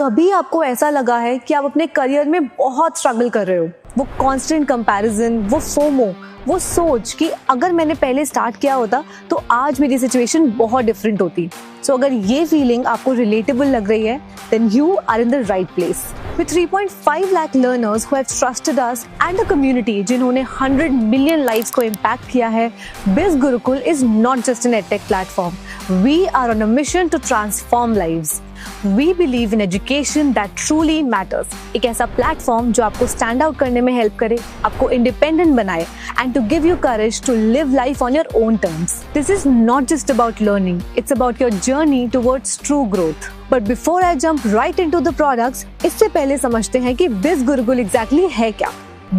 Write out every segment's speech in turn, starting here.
कभी आपको ऐसा लगा है कि आप अपने करियर में बहुत स्ट्रगल कर रहे हो? वो कांस्टेंट कंपैरिजन, वो फोमो, वो सोच कि अगर मैंने पहले स्टार्ट किया होता तो आज मेरी सिचुएशन बहुत डिफरेंट होती। सो अगर ये फीलिंग आपको रिलेटेबल लग रही है, then you are in the right place. With 3.5 lakh learners who have trusted us and a community जिन्होंने 100 million lives को impact किया है, Biz Gurukul is not just an edtech platform. We are on a mission to transform lives. We believe in education that truly matters. एक ऐसा platform जो आपको stand out करने में हेल्प करे, आपको इंडिपेंडेंट बनाए and to give you courage to live life on your own terms. This is not just about learning, it's about your journey towards true growth. But before I jump right into the products, इससे पहले समझते हैं कि Biz Gurukul exactly है क्या।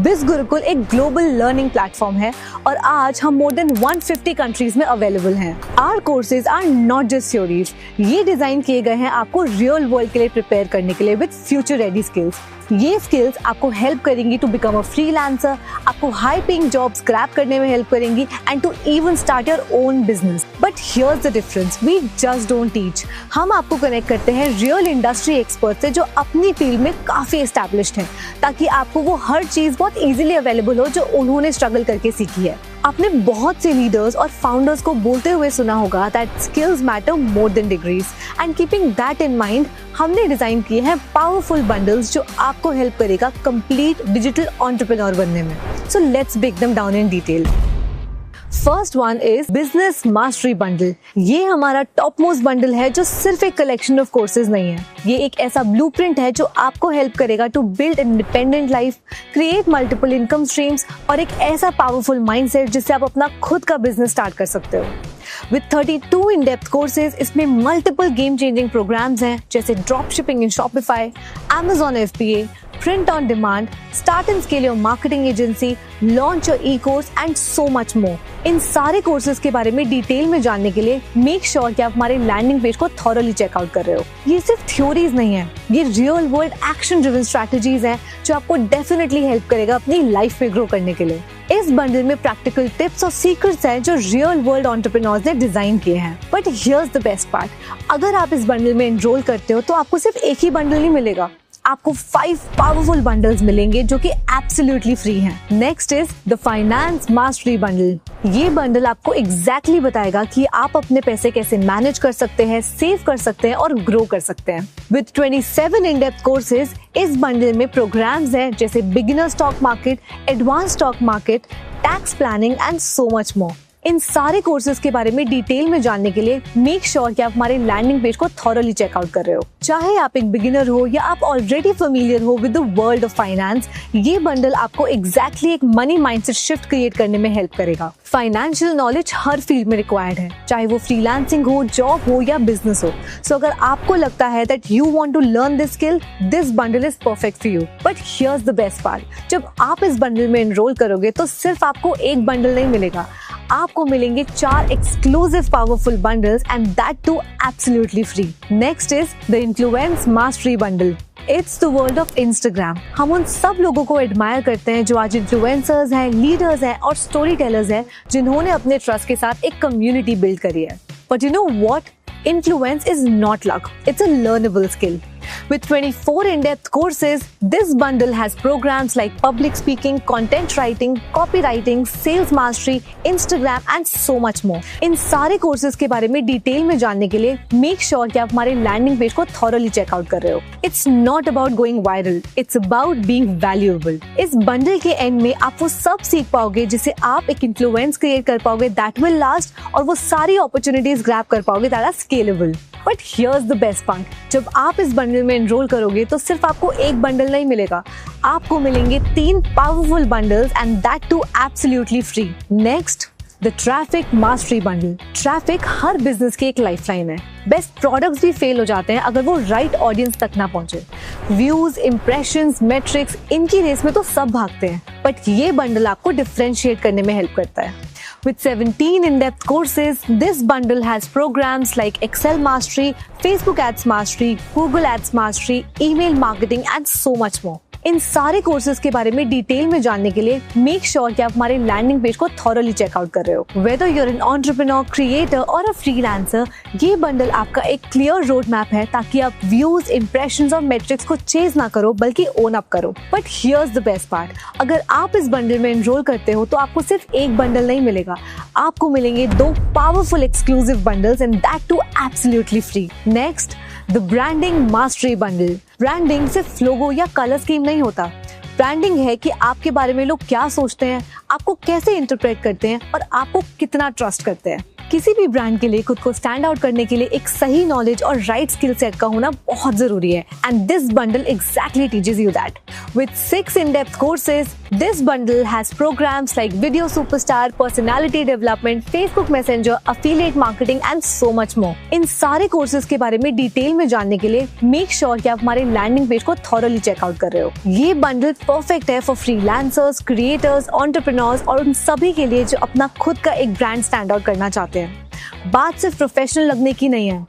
Biz Gurukul एक global learning platform है और आज हम मोर देन 150 कंट्रीज में अवेलेबल हैं। Our courses are not just theories. ये डिजाइन किए गए हैं आपको रियल वर्ल्ड के लिए प्रिपेयर करने के लिए विद फ्यूचर रेडी स्किल्स। ये स्किल्स आपको हेल्प करेंगी टू बिकम अ फ्रीलांसर, आपको हाई पेइंग जॉब्स ग्रैब करने में हेल्प करेंगी and to even start your own business. But here's the difference, we just don't teach. हम आपको कनेक्ट करते हैं रियल इंडस्ट्री एक्सपर्ट से जो अपनी फील्ड में काफी एस्टैब्लिश्ड हैं, ताकि आपको वो हर चीज बहुत इजीली अवेलेबल हो जो उन्होंने स्ट्रगल करके सीखी है। आपने बहुत से लीडर्स और फाउंडर्स को बोलते हुए सुना होगा that skills matter more than degrees, and keeping that in mind हमने डिजाइन किए हैं पावरफुल बंडल्स जो आपको हेल्प करेगा कंप्लीट डिजिटल एंटरप्रेन्योर बनने में। So let's break them down in detail. First one is business mastery bundle. ये हमारा टॉप मोस्ट बंडल है जो सिर्फ एक कलेक्शन ऑफ कोर्सेज नहीं है। ये एक ऐसा ब्लूप्रिंट है जो आपको हेल्प करेगा to build independent life, create multiple income streams और एक ऐसा पावरफुल माइंडसेट जिससे आप अपना खुद का बिजनेस स्टार्ट कर सकते हो। With 32 in-depth courses, इसमें मल्टीपल गेम चेंजिंग प्रोग्राम्स हैं जैसे drop shipping in Shopify, Amazon FBA, print on demand, start and scale your marketing agency, launch your e-course and so much more. इन सारे courses के बारे में डिटेल में जानने के लिए मेक श्योर कि आप हमारे लैंडिंग पेज को थॉरली चेकआउट कर रहे हो। ये सिर्फ थ्योरीज नहीं है, ये real world action driven strategies हैं जो आपको डेफिनेटली हेल्प करेगा अपनी लाइफ में ग्रो करने के लिए। इस बंडल में प्रैक्टिकल टिप्स और सीक्रेट्स हैं जो रियल वर्ल्ड एंटरप्रेन्योर्स ने डिजाइन किए हैं। But here's the best part, अगर आप इस बंडल में एनरोल करते हो तो आपको सिर्फ एक ही बंडल नहीं मिलेगा, आपको 5 पावरफुल बंडल्स मिलेंगे जो कि एब्सोल्युटली फ्री हैं। Next is the finance mastery bundle. ये बंडल आपको एग्जैक्टली बताएगा कि आप अपने पैसे कैसे मैनेज कर सकते हैं, सेव कर सकते हैं और ग्रो कर सकते हैं। विद 27 इन डेप्थ कोर्सेज, इस बंडल में प्रोग्राम्स हैं जैसे beginner stock market, advance stock market, tax planning and so much more. इन सारे कोर्सेज के बारे में डिटेल में जानने के लिए मेक श्योर कि आप हमारे लैंडिंग पेज को थॉरली चेकआउट कर रहे हो। चाहे आप एक बिगिनर हो या आप ऑलरेडी फेमिलियर हो with the world of finance, ये बंडल आपको एग्जैक्टली एक मनी माइंडसेट शिफ्ट क्रिएट करने में हेल्प करेगा। फाइनेंशियल नॉलेज हर फील्ड में रिक्वायर्ड है, चाहे वो फ्रीलांसिंग हो, जॉब हो या बिजनेस हो। सो अगर आपको लगता है that you want to learn this skill, this bundle is perfect for you. But here's the best part, जब आप इस बंडल में एनरोल करोगे तो सिर्फ आपको एक बंडल नहीं मिलेगा, आपको मिलेंगे 4 exclusive powerful bundles and that too absolutely free. Next is the influence mastery bundle. It's the world of Instagram. हम उन सब लोगों को एडमायर करते हैं जो आज इन्फ्लुएंसर्स हैं, लीडर्स हैं और स्टोरी टेलर्स हैं जिन्होंने अपने ट्रस्ट के साथ एक कम्युनिटी बिल्ड करी है। But you know what? Influence is not luck, it's a learnable skill. With 24 in-depth courses, this bundle has programs like public speaking, content writing, copywriting, sales mastery, Instagram and so much more. इन सारे courses के बारे में detail में जानने के लिए make sure कि आप हमारे लैंडिंग पेज को थॉरली चेकआउट कर रहे हो। It's not about going viral, it's about being valuable. इस बंडल के एंड में आप वो सब सीख पाओगे जिससे आप एक इन्फ्लुएंस क्रिएट कर पाओगे that will last, और वो सारी अपॉर्चुनिटीज ग्रैब कर पाओगे that are scalable. But here's the best part, जब आप इस बंडल में एनरोल करोगे तो सिर्फ आपको एक बंडल नहीं मिलेगा, आपको मिलेंगे 3 powerful bundles and that too absolutely free. Next, the traffic mastery bundle. Traffic हर बिजनेस की एक लाइफलाइन है। बेस्ट प्रोडक्ट्स भी फेल हो जाते हैं अगर वो राइट ऑडियंस तक ना पहुंचे। व्यूज, इंप्रेशंस, मेट्रिक्स, इनकी रेस में तो सब भागते हैं, बट ये बंडल आपको डिफरेंशिएट करने में हेल्प करता है। With 17 in-depth courses, this bundle has programs like Excel Mastery, Facebook Ads Mastery, Google Ads Mastery, email marketing and so much more. इन सारे कोर्सेज के बारे में डिटेल में जानने के लिए मेक श्योर कि आप हमारे लैंडिंग पेज को थॉरली चेकआउट कर रहे हो। Whether you are an entrepreneur, creator और अ फ्रीलांसर, ये बंडल आपका एक क्लियर रोड मैप है ताकि आप व्यूज, इंप्रेशंस और मेट्रिक्स को चेज ना करो बल्कि ओन अप करो। But here's the best part, अगर आप इस बंडल में एनरोल करते हो तो आपको सिर्फ एक बंडल नहीं मिलेगा, आपको मिलेंगे 2 powerful exclusive bundles and that too absolutely free. Next, the branding mastery bundle. Branding सिर्फ लोगो या कलर स्कीम नहीं होता, ब्रांडिंग है कि आपके बारे में लोग क्या सोचते हैं, आपको कैसे इंटरप्रेट करते हैं और आपको कितना ट्रस्ट करते हैं। किसी भी ब्रांड के लिए खुद को स्टैंड आउट करने के लिए एक सही नॉलेज और राइट स्किल सेट का होना बहुत जरूरी है and this bundle exactly teaches you that. With 6 in-depth courses, this bundle has programs like Video Superstar, Personality Development, Facebook Messenger, Affiliate Marketing and so much more. इन सारे courses के बारे में detail में जानने के लिए मेक श्योर कि आप हमारे लैंडिंग पेज को थॉरली चेकआउट कर रहे हो। ये बंडल परफेक्ट है फॉर फ्रीलांसर्स, क्रिएटर्स, एंटरप्रेन्योर्स और उन सभी के लिए जो अपना खुद का एक ब्रांड स्टैंड आउट करना चाहते हैं। बात सिर्फ प्रोफेशनल लगने की नहीं है,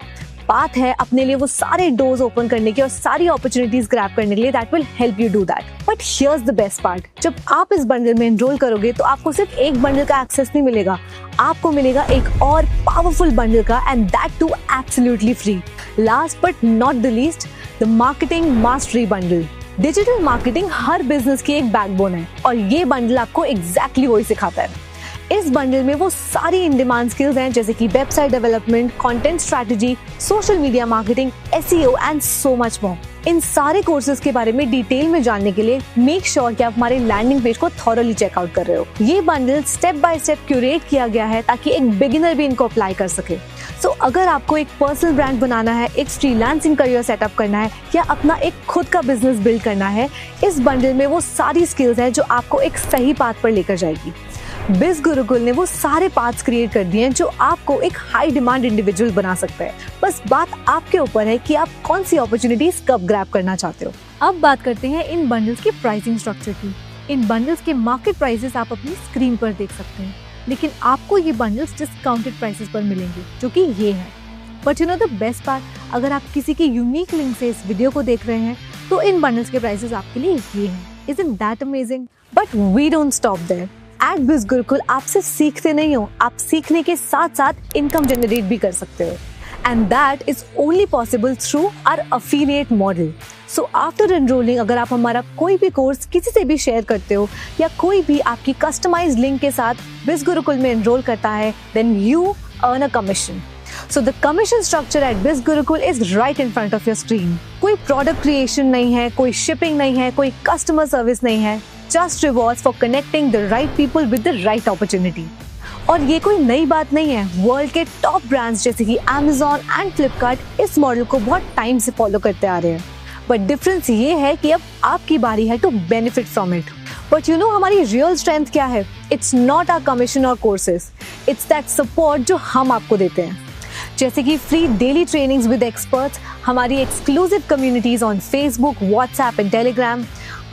बात है अपने लिए वो सारे डोर्स ओपन करने की और सारी अपॉर्चुनिटीज ग्रैब करने के लिए that will help you do that. But here's the best part, जब आप इस बंडल में एनरोल करोगे तो आपको सिर्फ एक बंडल का एक्सेस नहीं मिलेगा, आपको मिलेगा एक और पावरफुल बंडल का and that too absolutely free. Last but not the least, the marketing mastery bundle. Digital marketing हर बिजनेस की एक बैकबोन है और ये बंडल आपको एग्जैक्टली वही सिखाता है। इस बंडल में वो सारी इन डिमांड स्किल्स हैं जैसे कि website development, content strategy, social media marketing, SEO and so much more. इन सारे कोर्सेज के बारे में डिटेल में जानने के लिए मेक श्योर कि आप हमारे लैंडिंग पेज को थॉरली चेकआउट कर रहे हो। ये bundle step by step curate किया गया है ताकि एक बिगिनर भी इनको अप्लाई कर सके। सो अगर आपको एक पर्सनल ब्रांड बनाना है, एक फ्रीलांसिंग करियर सेटअप करना है या अपना एक खुद का बिजनेस बिल्ड करना है, इस बंडल में वो सारी स्किल्स हैं जो आपको एक सही पाथ पर लेकर जाएगी। बिज गुरुकुल ने वो सारे पाथ्स क्रिएट कर दिए हैं जो आपको एक हाई डिमांड इंडिविजुअल बना सकता है। बस बात आपके ऊपर है कि आप कौन सी अपॉर्चुनिटीज कब ग्रैब करना चाहते हो। अब बात करते हैं इन बंडल्स की प्राइसिंग स्ट्रक्चर की। इन बंडल्स के मार्केट प्राइसेस आप अपनी स्क्रीन पर देख सकते हैं, लेकिन आपको ये बंडल्स डिस्काउंटेड प्राइसेस पर मिलेंगे जो कि ये है। But you know the best part, अगर आप किसी के यूनिक लिंक से इस वीडियो को देख रहे हैं तो इन बंडल्स के प्राइसेस आपके लिए ये हैं। Isn't that amazing? But we don't stop there. At Biz Gurukul आप सिर्फ सीखते नहीं हो, आप सीखने के साथ साथ इनकम जनरेट भी कर सकते हो and that is only possible through our affiliate model. So after enrolling, अगर आप हमारा कोई भी कोर्स किसी से भी शेयर करते हो या कोई भी आपकी कस्टमाइज्ड लिंक के साथ बिज गुरुकुल में एनरोल करता है, then you earn a commission. So the commission structure at Biz Gurukul is right in front of your screen. कोई प्रोडक्ट क्रिएशन नहीं है, कोई शिपिंग नहीं है, कोई कस्टमर सर्विस नहीं है, just rewards for connecting the right people with the right opportunity. और ये कोई नई बात नहीं है, वर्ल्ड के टॉप ब्रांड्स जैसे कि Amazon एंड Flipkart इस मॉडल को बहुत टाइम से फॉलो करते आ रहे हैं। बट डिफरेंस ये है कि अब आपकी बारी है to benefit from it. But you know हमारी रियल स्ट्रेंथ क्या है? इट्स नॉट आवर कमीशन और कोर्सेज, इट्स दैट सपोर्ट जो हम आपको देते हैं, जैसे कि free daily trainings with experts, हमारी exclusive communities on Facebook, WhatsApp and Telegram,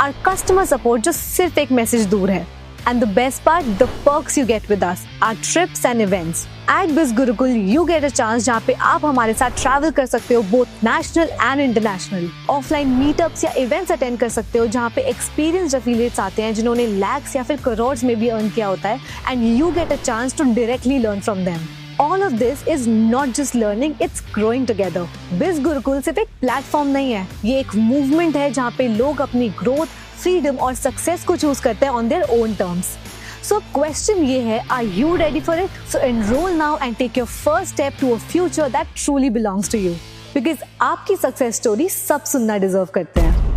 और कस्टमर सपोर्ट जो सिर्फ एक मैसेज दूर है। And the best part, the perks you get with us, our trips and events. At Biz Gurukul you get a chance जहाँ पे आप हमारे साथ ट्रैवल कर सकते हो, both national and international. Offline meetups या इवेंट्स अटेंड कर सकते हो जहाँ पे एक्सपीरियंस्ड एफिलिएट्स आते हैं जिन्होंने लैक्स या फिर करोड़ में भी अर्न किया होता है, and you get a chance to directly learn from them. All of this is not just learning, it's growing together. Biz Gurukul सिर्फ एक प्लेटफॉर्म नहीं है, ये एक मूवमेंट है जहाँ पे लोग अपनी ग्रोथ, फ्रीडम और सक्सेस को चूज करते हैं on their own terms. So question ये है, are you ready for it? So enroll now and take your first step to a future that truly belongs to you. Because आपकी success story सब सुनना deserve करते हैं।